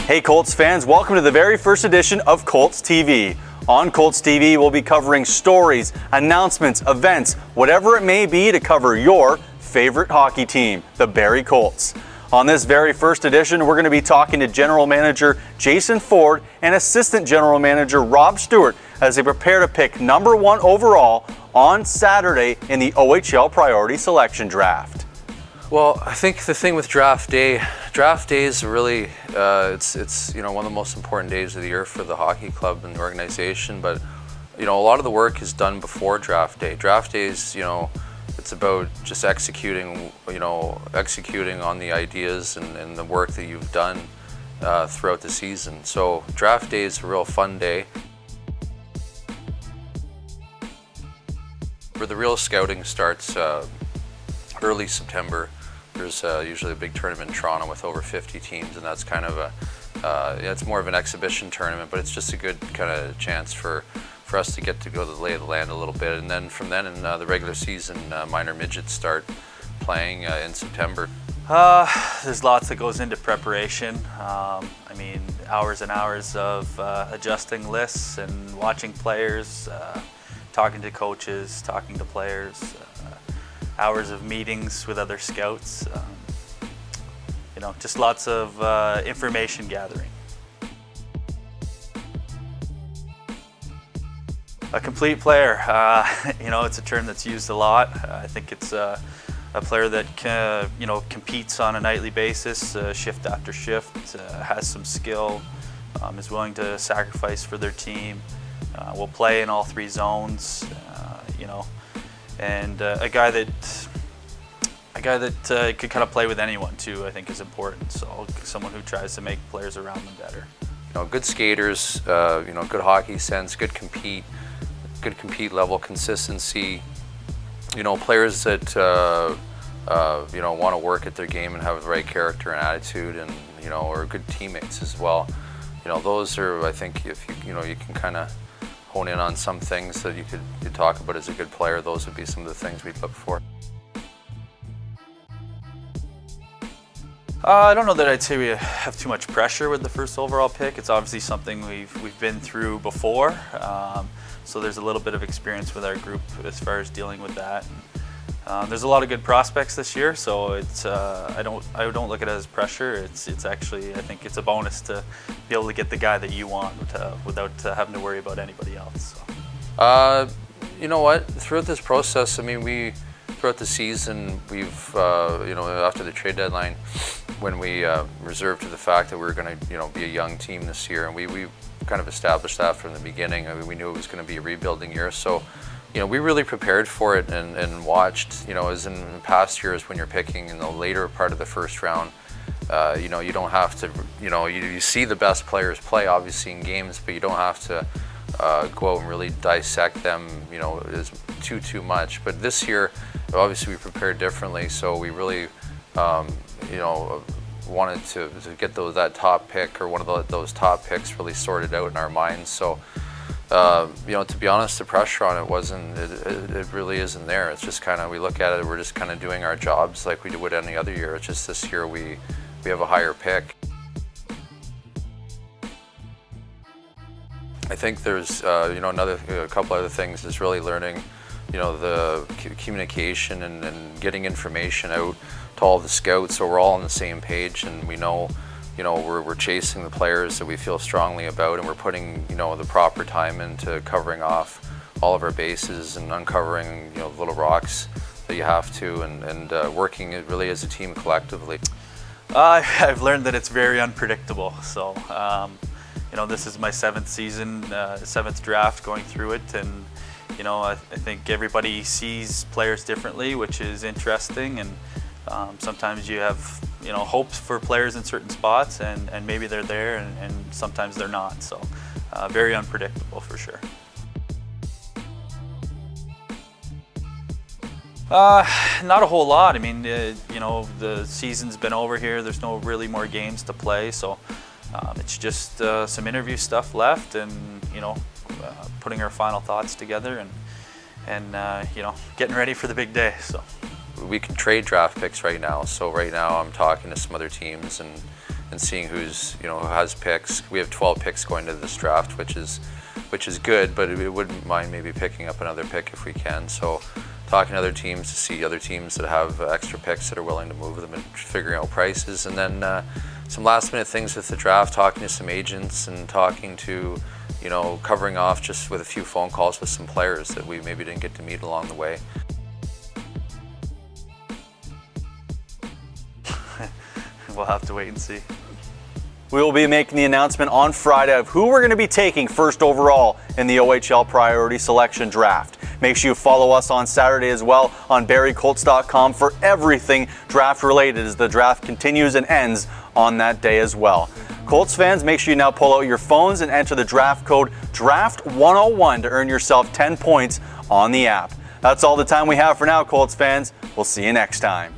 Hey Colts fans, welcome to the very first edition of Colts TV. On Colts TV, we'll be covering stories, announcements, events, whatever it may be to cover your favorite hockey team, the Barrie Colts. On this very first edition, we're going to be talking to General Manager Jason Ford and Assistant General Manager Rob Stewart as they prepare to pick #1 overall on Saturday in the OHL Priority Selection Draft. Well, I think the thing with draft day is really it's one of the most important days of the year for the hockey club and the organization. But a lot of the work is done before draft day. Draft day is it's about just executing on the ideas and the work that you've done throughout the season. So draft day is a real fun day. Where the real scouting starts early September. There's usually a big tournament in Toronto with over 50 teams, and that's kind of it's more of an exhibition tournament, but it's just a good kind of chance for us to get to go to the lay of the land a little bit. And then from then in the regular season, minor midgets start playing in September. There's lots that goes into preparation. Hours and hours of adjusting lists and watching players, talking to coaches, talking to players. Hours of meetings with other scouts, just lots of information gathering. A complete player, it's a term that's used a lot. I think it's a player that competes on a nightly basis, shift after shift, has some skill, is willing to sacrifice for their team, will play in all three zones, and a guy that could kind of play with anyone too, I think is important. So someone who tries to make players around them better. Good skaters, good hockey sense, good compete level, consistency. Players that want to work at their game and have the right character and attitude, and are good teammates as well. Those are, I think, if you can kind of hone in on some things that you could talk about as a good player, those would be some of the things we'd look for. I don't know that I'd say we have too much pressure with the first overall pick. It's obviously something we've been through before, so there's a little bit of experience with our group as far as dealing with that. There's a lot of good prospects this year, so it's I don't look at it as pressure. It's actually, I think it's a bonus to be able to get the guy that you want without having to worry about anybody else. So. You know what? Throughout this process, throughout the season, we've after the trade deadline, when we reserved to the fact that we were going to be a young team this year, and we kind of established that from the beginning. We knew it was going to be a rebuilding year, so. We really prepared for it and watched, as in past years when you're picking in the later part of the first round, you don't have to, you see the best players play obviously in games, but you don't have to go out and really dissect them, as too much. But this year, obviously we prepared differently, so we really, wanted to get that top pick or one of those top picks really sorted out in our minds. So. To be honest, the pressure on it it really isn't there. It's just kind of, we look at it, we're just kind of doing our jobs like we would any other year. It's just this year we have a higher pick. I think there's, a couple other things is really learning, the communication and getting information out to all the scouts so we're all on the same page and we know we're chasing the players that we feel strongly about, and we're putting, the proper time into covering off all of our bases and uncovering, the little rocks that you have to, and working it really as a team collectively. I've learned that it's very unpredictable. So, this is my 7th season, 7th draft going through it, and I think everybody sees players differently, which is interesting, and sometimes you have hopes for players in certain spots, and maybe they're there, and sometimes they're not. So very unpredictable for sure. Not a whole lot. The season's been over here. There's no really more games to play, so it's just some interview stuff left, and putting our final thoughts together, and getting ready for the big day. So. we can trade draft picks right now. So right now I'm talking to some other teams and seeing who's, you know, who has picks. We have 12 picks going to this draft, which is good, but we wouldn't mind maybe picking up another pick if we can. So talking to other teams to see other teams that have extra picks that are willing to move them and figuring out prices. And then some last minute things with the draft, talking to some agents and talking to, you know, covering off just with a few phone calls with some players that we maybe didn't get to meet along the way. We'll have to wait and see. We will be making the announcement on Friday of who we're going to be taking first overall in the OHL Priority Selection Draft. Make sure you follow us on Saturday as well on BarrieColts.com for everything draft related as the draft continues and ends on that day as well. Colts fans, make sure you now pull out your phones and enter the draft code DRAFT101 to earn yourself 10 points on the app. That's all the time we have for now, Colts fans. We'll see you next time.